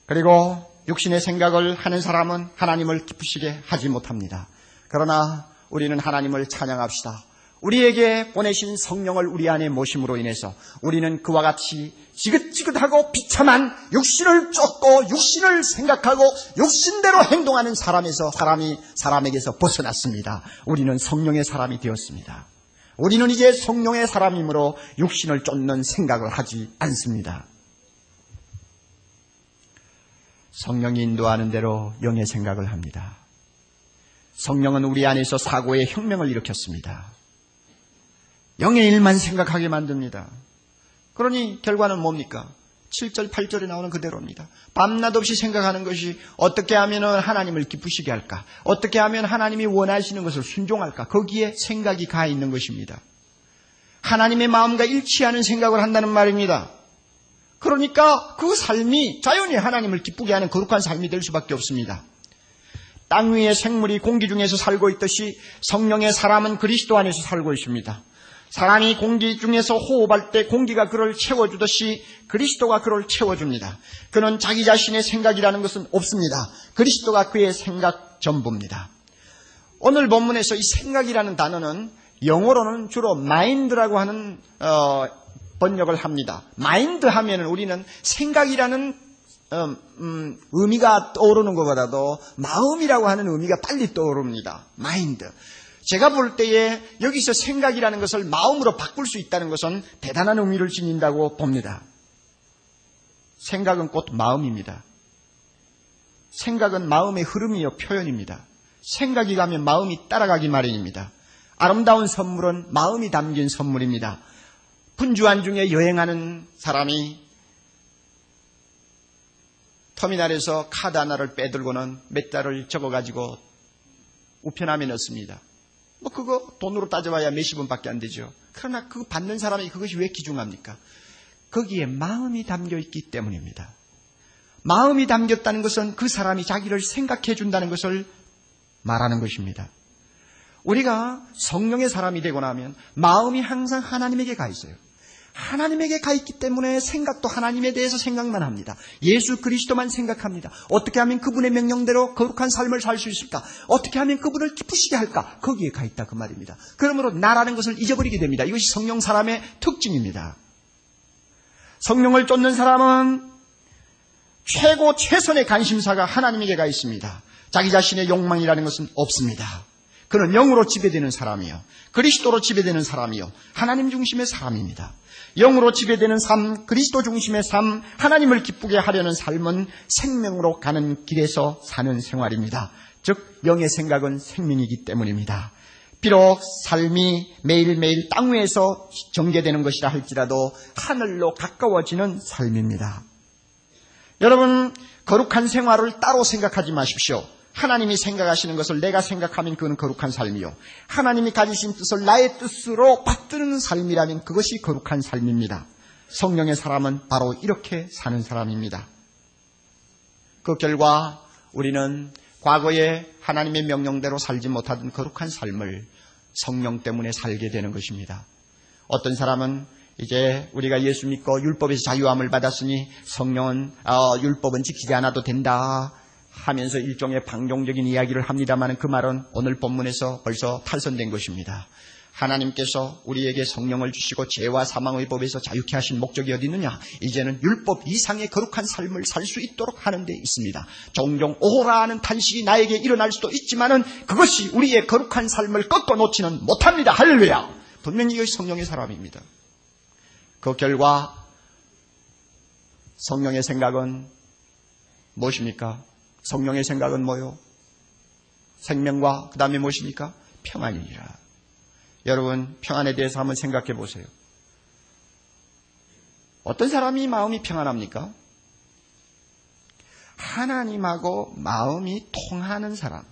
그리고 육신의 생각을 하는 사람은 하나님을 기쁘시게 하지 못합니다. 그러나 우리는 하나님을 찬양합시다. 우리에게 보내신 성령을 우리 안에 모심으로 인해서 우리는 그와 같이 지긋지긋하고 비참한 육신을 쫓고 육신을 생각하고 육신대로 행동하는 사람에게서 벗어났습니다. 우리는 성령의 사람이 되었습니다. 우리는 이제 성령의 사람이므로 육신을 쫓는 생각을 하지 않습니다. 성령이 인도하는 대로 영의 생각을 합니다. 성령은 우리 안에서 사고의 혁명을 일으켰습니다. 영의 일만 생각하게 만듭니다. 그러니 결과는 뭡니까? 7절, 8절에 나오는 그대로입니다. 밤낮 없이 생각하는 것이 어떻게 하면 하나님을 기쁘시게 할까? 어떻게 하면 하나님이 원하시는 것을 순종할까? 거기에 생각이 가 있는 것입니다. 하나님의 마음과 일치하는 생각을 한다는 말입니다. 그러니까 그 삶이 자연히 하나님을 기쁘게 하는 거룩한 삶이 될 수밖에 없습니다. 땅 위에 생물이 공기 중에서 살고 있듯이 성령의 사람은 그리스도 안에서 살고 있습니다. 사람이 공기 중에서 호흡할 때 공기가 그를 채워주듯이 그리스도가 그를 채워줍니다. 그는 자기 자신의 생각이라는 것은 없습니다. 그리스도가 그의 생각 전부입니다. 오늘 본문에서 이 생각이라는 단어는 영어로는 주로 mind라고 하는 번역을 합니다. 마인드 하면은 우리는 생각이라는 의미가 떠오르는 것보다도 마음이라고 하는 의미가 빨리 떠오릅니다. 마인드. 제가 볼 때에 여기서 생각이라는 것을 마음으로 바꿀 수 있다는 것은 대단한 의미를 지닌다고 봅니다. 생각은 곧 마음입니다. 생각은 마음의 흐름이요 표현입니다. 생각이 가면 마음이 따라가기 마련입니다. 아름다운 선물은 마음이 담긴 선물입니다. 분주한 중에 여행하는 사람이 터미널에서 카드 하나를 빼들고는 몇 달을 적어가지고 우편함에 넣습니다. 뭐 그거 돈으로 따져봐야 몇십 원밖에 안 되죠. 그러나 그거 받는 사람이 그것이 왜 귀중합니까? 거기에 마음이 담겨 있기 때문입니다. 마음이 담겼다는 것은 그 사람이 자기를 생각해 준다는 것을 말하는 것입니다. 우리가 성령의 사람이 되고 나면 마음이 항상 하나님에게 가 있어요. 하나님에게 가 있기 때문에 생각도 하나님에 대해서 생각만 합니다. 예수 그리스도만 생각합니다. 어떻게 하면 그분의 명령대로 거룩한 삶을 살 수 있을까? 어떻게 하면 그분을 기쁘시게 할까? 거기에 가 있다 그 말입니다. 그러므로 나라는 것을 잊어버리게 됩니다. 이것이 성령 사람의 특징입니다. 성령을 쫓는 사람은 최선의 관심사가 하나님에게 가 있습니다. 자기 자신의 욕망이라는 것은 없습니다. 그는 영으로 지배되는 사람이요, 그리스도로 지배되는 사람이요, 하나님 중심의 사람입니다. 영으로 지배되는 삶, 그리스도 중심의 삶, 하나님을 기쁘게 하려는 삶은 생명으로 가는 길에서 사는 생활입니다. 즉 영의 생각은 생명이기 때문입니다. 비록 삶이 매일매일 땅 위에서 전개되는 것이라 할지라도 하늘로 가까워지는 삶입니다. 여러분, 거룩한 생활을 따로 생각하지 마십시오. 하나님이 생각하시는 것을 내가 생각하면 그건 거룩한 삶이요, 하나님이 가지신 뜻을 나의 뜻으로 받드는 삶이라면 그것이 거룩한 삶입니다. 성령의 사람은 바로 이렇게 사는 사람입니다. 그 결과 우리는 과거에 하나님의 명령대로 살지 못하던 거룩한 삶을 성령 때문에 살게 되는 것입니다. 어떤 사람은 이제 우리가 예수 믿고 율법에서 자유함을 받았으니 성령은 율법은 지키지 않아도 된다 하면서 일종의 방종적인 이야기를 합니다만 그 말은 오늘 본문에서 벌써 탈선된 것입니다. 하나님께서 우리에게 성령을 주시고 죄와 사망의 법에서 자유케 하신 목적이 어디 있느냐? 이제는 율법 이상의 거룩한 삶을 살 수 있도록 하는 데 있습니다. 종종 오호라 하는 탄식이 나에게 일어날 수도 있지만은 그것이 우리의 거룩한 삶을 꺾어놓지는 못합니다. 할렐루야! 분명히 이것이 성령의 사람입니다. 그 결과 성령의 생각은 무엇입니까? 성령의 생각은 뭐요? 생명과 그 다음에 무엇입니까? 평안이니라. 여러분, 평안에 대해서 한번 생각해 보세요. 어떤 사람이 마음이 평안합니까? 하나님하고 마음이 통하는 사람,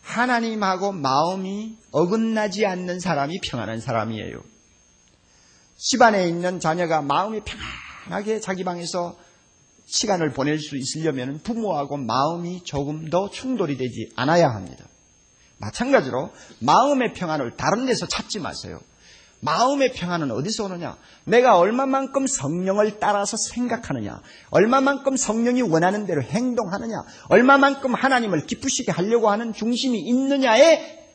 하나님하고 마음이 어긋나지 않는 사람이 평안한 사람이에요. 집안에 있는 자녀가 마음이 평안하게 자기 방에서 시간을 보낼 수 있으려면 부모하고 마음이 조금 더 충돌이 되지 않아야 합니다. 마찬가지로 마음의 평안을 다른 데서 찾지 마세요. 마음의 평안은 어디서 오느냐? 내가 얼마만큼 성령을 따라서 생각하느냐, 얼마만큼 성령이 원하는 대로 행동하느냐, 얼마만큼 하나님을 기쁘시게 하려고 하는 중심이 있느냐에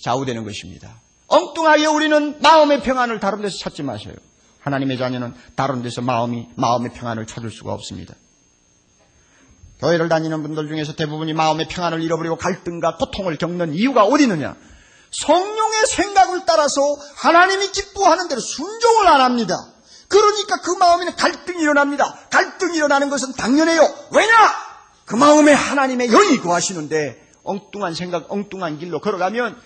좌우되는 것입니다. 엉뚱하게 우리는 마음의 평안을 다른 데서 찾지 마세요. 하나님의 자녀는 다른 데서 마음의 평안을 찾을 수가 없습니다. 교회를 다니는 분들 중에서 대부분이 마음의 평안을 잃어버리고 갈등과 고통을 겪는 이유가 어디 있느냐? 성령의 생각을 따라서 하나님이 기뻐하는 대로 순종을 안 합니다. 그러니까 그 마음에는 갈등이 일어납니다. 갈등이 일어나는 것은 당연해요. 왜냐? 그 마음에 하나님의 영이 거하시는데 엉뚱한 생각, 엉뚱한 길로 걸어가면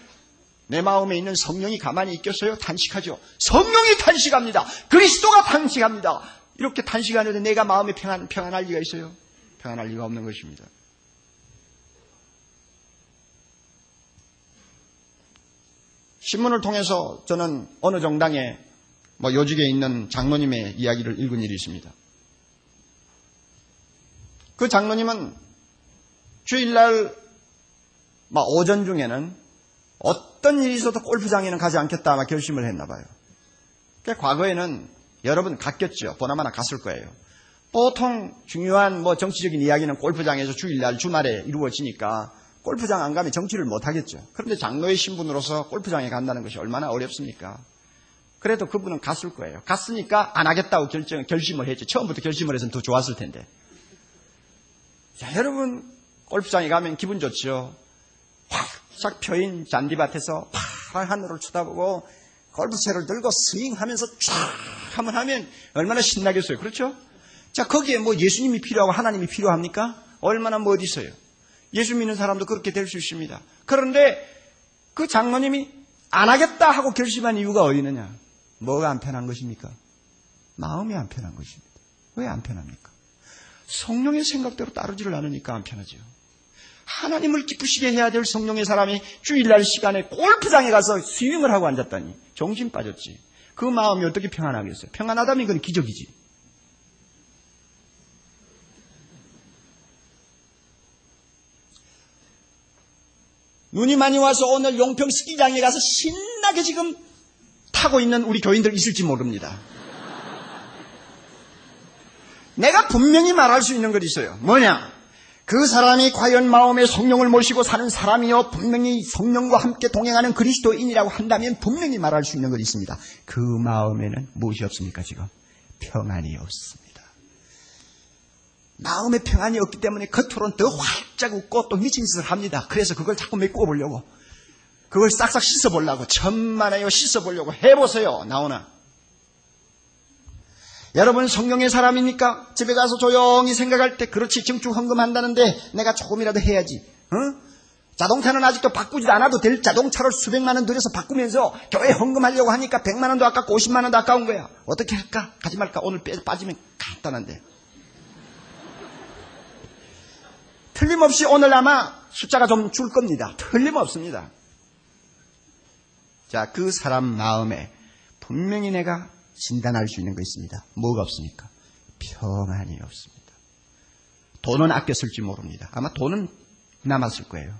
내 마음에 있는 성령이 가만히 있겠어요? 탄식하죠. 성령이 탄식합니다. 그리스도가 탄식합니다. 이렇게 탄식하는데 내가 마음에 평안할 리가 있어요? 평안할 리가 없는 것입니다. 신문을 통해서 저는 어느 정당에 요직에 있는 장로님의 이야기를 읽은 일이 있습니다. 그 장로님은 주일날 오전 중에는 어떤 일이 있어도 골프장에는 가지 않겠다 아마 결심을 했나 봐요. 그러니까 과거에는 여러분 갔겠죠. 보나마나 갔을 거예요. 보통 중요한 정치적인 이야기는 골프장에서 주일날 주말에 이루어지니까 골프장 안 가면 정치를 못 하겠죠. 그런데 장로의 신분으로서 골프장에 간다는 것이 얼마나 어렵습니까? 그래도 그분은 갔을 거예요. 갔으니까 안 하겠다고 결심을 했죠. 처음부터 결심을 했으면 더 좋았을 텐데. 자, 여러분, 골프장에 가면 기분 좋죠. 활짝 펴인 잔디밭에서 파란 하늘을 쳐다보고 골프채를 들고 스윙하면서 쫙 한번 하면 얼마나 신나겠어요. 그렇죠? 자, 거기에 뭐 예수님이 필요하고 하나님이 필요합니까? 얼마나 뭐 어디 있어요. 예수 믿는 사람도 그렇게 될 수 있습니다. 그런데 그 장로님이 안 하겠다 하고 결심한 이유가 어디 있느냐? 뭐가 안 편한 것입니까? 마음이 안 편한 것입니다. 왜 안 편합니까? 성령의 생각대로 따르지를 않으니까 안 편하죠. 하나님을 기쁘시게 해야 될 성령의 사람이 주일날 시간에 골프장에 가서 스윙을 하고 앉았다니 정신 빠졌지. 그 마음이 어떻게 평안하겠어요? 평안하다면 이건 기적이지. 눈이 많이 와서 오늘 용평 스키장에 가서 신나게 지금 타고 있는 우리 교인들 있을지 모릅니다. 내가 분명히 말할 수 있는 것 있어요. 뭐냐? 그 사람이 과연 마음에 성령을 모시고 사는 사람이요 분명히 성령과 함께 동행하는 그리스도인이라고 한다면 분명히 말할 수 있는 것 있습니다. 그 마음에는 무엇이 없습니까? 지금 평안이 없습니다. 마음에 평안이 없기 때문에 겉으로는 더 활짝 웃고 또 미친 짓을 합니다. 그래서 그걸 자꾸 메꾸어 보려고, 그걸 싹싹 씻어보려고, 천만에요 씻어보려고 해보세요. 나오나? 여러분 성령의 사람이니까 집에 가서 조용히 생각할 때 그렇지 증축 헌금한다는데 내가 조금이라도 해야지. 자동차는 아직도 바꾸지도 않아도 될 자동차를 수백만 원 들여서 바꾸면서 교회 헌금하려고 하니까 100만 원도 아깝고 50만 원도 아까운 거야. 어떻게 할까? 가지 말까? 오늘 빠지면 간단한데. 틀림없이 오늘 아마 숫자가 좀 줄 겁니다. 틀림없습니다. 자, 그 사람 마음에 분명히 내가 진단할 수 있는 거 있습니다. 뭐가 없습니까? 평안이 없습니다. 돈은 아껴 쓸지 모릅니다. 아마 돈은 남았을 거예요.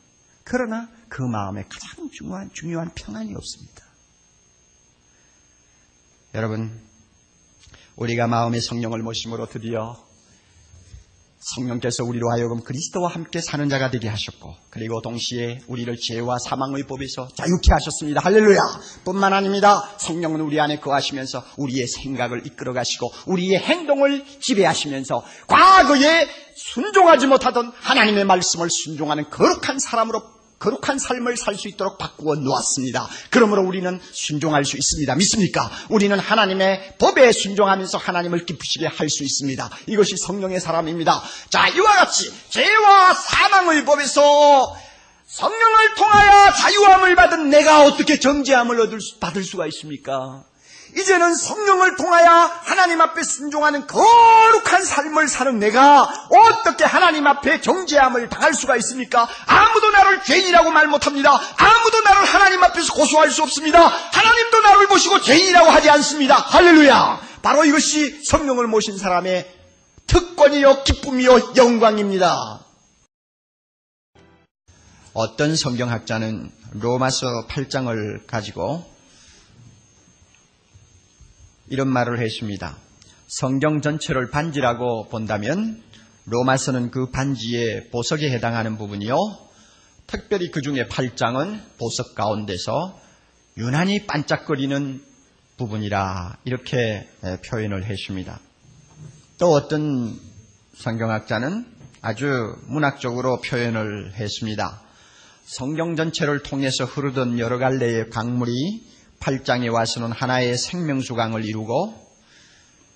그러나 그 마음에 가장 중요한 평안이 없습니다. 여러분, 우리가 마음의 성령을 모심으로 드디어 성령께서 우리로 하여금 그리스도와 함께 사는 자가 되게 하셨고, 그리고 동시에 우리를 죄와 사망의 법에서 자유케 하셨습니다. 할렐루야! 뿐만 아닙니다. 성령은 우리 안에 거하시면서 우리의 생각을 이끌어 가시고 우리의 행동을 지배하시면서 과거에 순종하지 못하던 하나님의 말씀을 순종하는 거룩한 사람으로 거룩한 삶을 살 수 있도록 바꾸어 놓았습니다. 그러므로 우리는 순종할 수 있습니다. 믿습니까? 우리는 하나님의 법에 순종하면서 하나님을 기쁘시게 할 수 있습니다. 이것이 성령의 사람입니다. 자, 이와 같이 죄와 사망의 법에서 성령을 통하여 자유함을 받은 내가 어떻게 정죄함을 받을 수가 있습니까? 이제는 성령을 통하여 하나님 앞에 순종하는 거룩한 삶을 사는 내가 어떻게 하나님 앞에 정죄함을 당할 수가 있습니까? 아무도 나를 죄인이라고 말 못합니다. 아무도 나를 하나님 앞에서 고소할 수 없습니다. 하나님도 나를 보시고 죄인이라고 하지 않습니다. 할렐루야! 바로 이것이 성령을 모신 사람의 특권이요 기쁨이요 영광입니다. 어떤 성경학자는 로마서 8장을 가지고 이런 말을 했습니다. 성경 전체를 반지라고 본다면 로마서는 그 반지의 보석에 해당하는 부분이요, 특별히 그 중에 8장은 보석 가운데서 유난히 반짝거리는 부분이라 이렇게 표현을 했습니다. 또 어떤 성경학자는 아주 문학적으로 표현을 했습니다. 성경 전체를 통해서 흐르던 여러 갈래의 강물이 8장에 와서는 하나의 생명수강을 이루고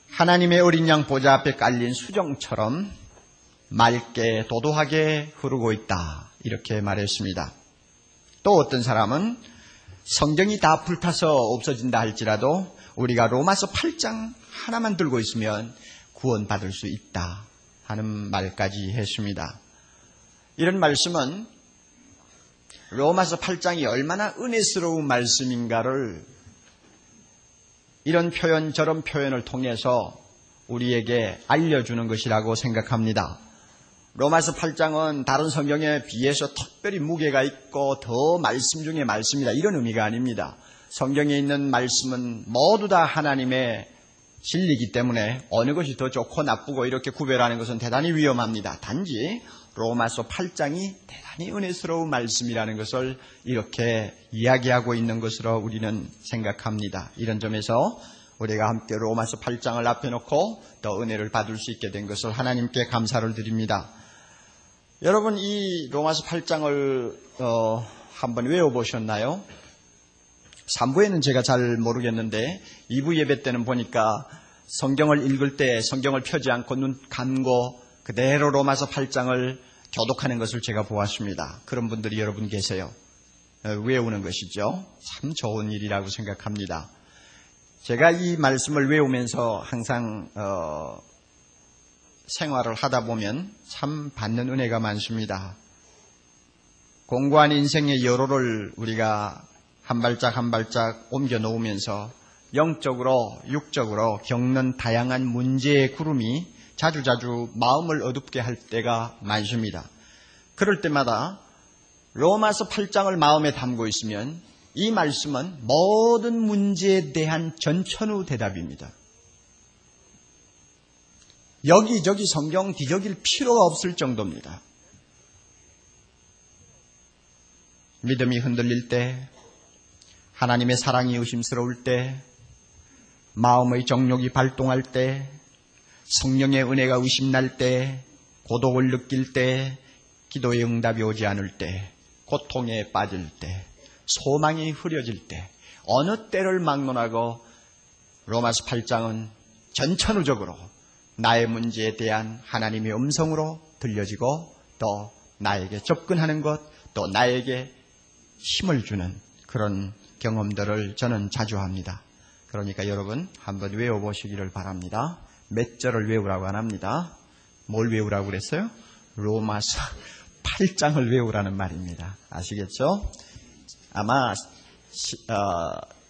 하나님의 어린 양 보좌 앞에 깔린 수정처럼 맑게 도도하게 흐르고 있다, 이렇게 말했습니다. 또 어떤 사람은 성경이 다 불타서 없어진다 할지라도 우리가 로마서 8장 하나만 들고 있으면 구원받을 수 있다 하는 말까지 했습니다. 이런 말씀은 로마서 8장이 얼마나 은혜스러운 말씀인가를 이런 표현 저런 표현을 통해서 우리에게 알려주는 것이라고 생각합니다. 로마서 8장은 다른 성경에 비해서 특별히 무게가 있고 더 말씀 중에 말씀이다, 이런 의미가 아닙니다. 성경에 있는 말씀은 모두 다 하나님의 진리이기 때문에 어느 것이 더 좋고 나쁘고 이렇게 구별하는 것은 대단히 위험합니다. 단지 로마서 8장이 대단히 은혜스러운 말씀이라는 것을 이렇게 이야기하고 있는 것으로 우리는 생각합니다. 이런 점에서 우리가 함께 로마서 8장을 앞에 놓고 더 은혜를 받을 수 있게 된 것을 하나님께 감사를 드립니다. 여러분, 이 로마서 8장을 한번 외워보셨나요? 3부에는 제가 잘 모르겠는데 2부 예배 때는 보니까 성경을 읽을 때 성경을 펴지 않고 눈 감고 그대로 로마서 8장을 교독하는 것을 제가 보았습니다. 그런 분들이 여러분 계세요. 외우는 것이죠. 참 좋은 일이라고 생각합니다. 제가 이 말씀을 외우면서 항상 생활을 하다 보면 참 받는 은혜가 많습니다. 공고한 인생의 여로를 우리가 한 발짝 한 발짝 옮겨 놓으면서 영적으로 육적으로 겪는 다양한 문제의 구름이 자주자주 마음을 어둡게 할 때가 많습니다. 그럴 때마다 로마서 8장을 마음에 담고 있으면 이 말씀은 모든 문제에 대한 전천후 대답입니다. 여기저기 성경 뒤적일 필요가 없을 정도입니다. 믿음이 흔들릴 때, 하나님의 사랑이 의심스러울 때, 마음의 정욕이 발동할 때, 성령의 은혜가 의심날 때, 고독을 느낄 때, 기도의 응답이 오지 않을 때, 고통에 빠질 때, 소망이 흐려질 때, 어느 때를 막론하고 로마서 8장은 전천후적으로 나의 문제에 대한 하나님의 음성으로 들려지고 또 나에게 접근하는 것, 또 나에게 힘을 주는 그런 경험들을 저는 자주 합니다. 그러니까 여러분 한번 외워보시기를 바랍니다. 몇 절을 외우라고 안 합니다. 뭘 외우라고 그랬어요? 로마서 8장을 외우라는 말입니다. 아시겠죠? 아마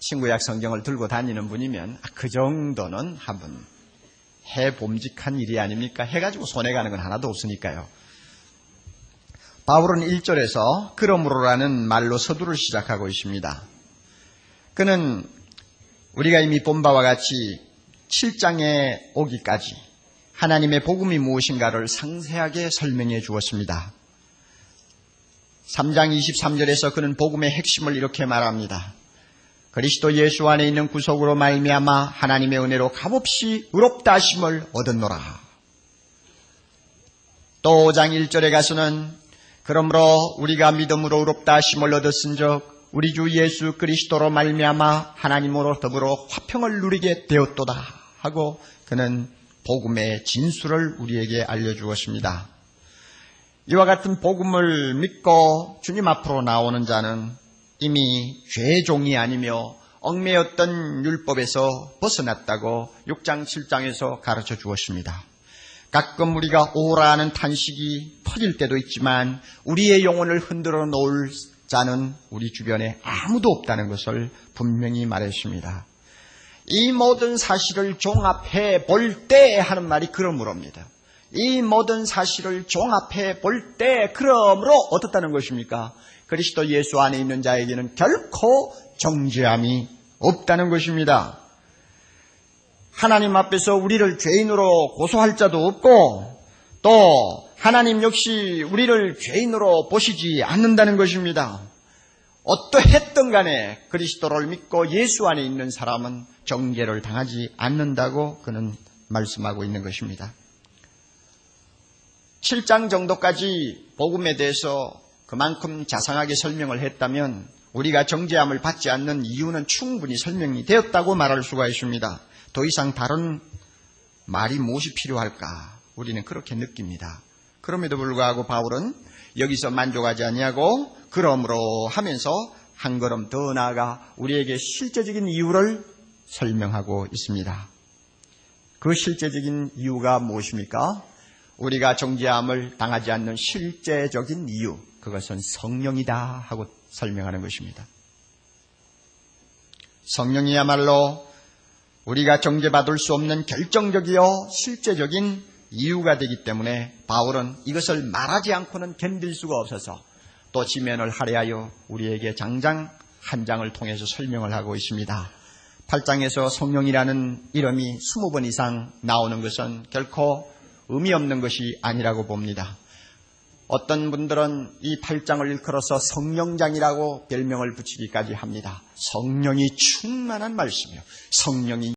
신구약 성경을 들고 다니는 분이면 그 정도는 한번 해봄직한 일이 아닙니까? 해가지고 손해가는 건 하나도 없으니까요. 바울은 1절에서 그러므로라는 말로 서두를 시작하고 있습니다. 그는 우리가 이미 본 바와 같이 7장에 오기까지 하나님의 복음이 무엇인가를 상세하게 설명해 주었습니다. 3장 23절에서 그는 복음의 핵심을 이렇게 말합니다. 그리스도 예수 안에 있는 구속으로 말미암아 하나님의 은혜로 값없이 의롭다 하심을 얻었노라. 또 5장 1절에 가서는 그러므로 우리가 믿음으로 의롭다 하심을 얻었은즉 우리 주 예수 그리스도로 말미암아 하나님으로 더불어 화평을 누리게 되었도다 하고 그는 복음의 진수를 우리에게 알려주었습니다. 이와 같은 복음을 믿고 주님 앞으로 나오는 자는 이미 죄종이 아니며 얽매였던 율법에서 벗어났다고 6장 7장에서 가르쳐 주었습니다. 가끔 우리가 오라 하는 탄식이 터질 때도 있지만 우리의 영혼을 흔들어 놓을 자는 우리 주변에 아무도 없다는 것을 분명히 말했습니다. 이 모든 사실을 종합해 볼 때 하는 말이 그러므로입니다. 이 모든 사실을 종합해 볼 때 그러므로 어떻다는 것입니까? 그리스도 예수 안에 있는 자에게는 결코 정죄함이 없다는 것입니다. 하나님 앞에서 우리를 죄인으로 고소할 자도 없고 또 하나님 역시 우리를 죄인으로 보시지 않는다는 것입니다. 어떠했든 간에 그리스도를 믿고 예수 안에 있는 사람은 정죄를 당하지 않는다고 그는 말씀하고 있는 것입니다. 7장 정도까지 복음에 대해서 그만큼 자상하게 설명을 했다면 우리가 정죄함을 받지 않는 이유는 충분히 설명이 되었다고 말할 수가 있습니다. 더 이상 다른 말이 무엇이 필요할까? 우리는 그렇게 느낍니다. 그럼에도 불구하고 바울은 여기서 만족하지 아니하고 그러므로 하면서 한 걸음 더 나아가 우리에게 실제적인 이유를 설명하고 있습니다. 그 실제적인 이유가 무엇입니까? 우리가 정죄함을 당하지 않는 실제적인 이유, 그것은 성령이다 하고 설명하는 것입니다. 성령이야말로 우리가 정죄받을 수 없는 결정적이요 실제적인 이유가 되기 때문에 바울은 이것을 말하지 않고는 견딜 수가 없어서 또 지면을 할애하여 우리에게 장장 한 장을 통해서 설명을 하고 있습니다. 8장에서 성령이라는 이름이 20번 이상 나오는 것은 결코 의미 없는 것이 아니라고 봅니다. 어떤 분들은 이 8장을 일컬어서 성령장이라고 별명을 붙이기까지 합니다. 성령이 충만한 말씀이요. 성령이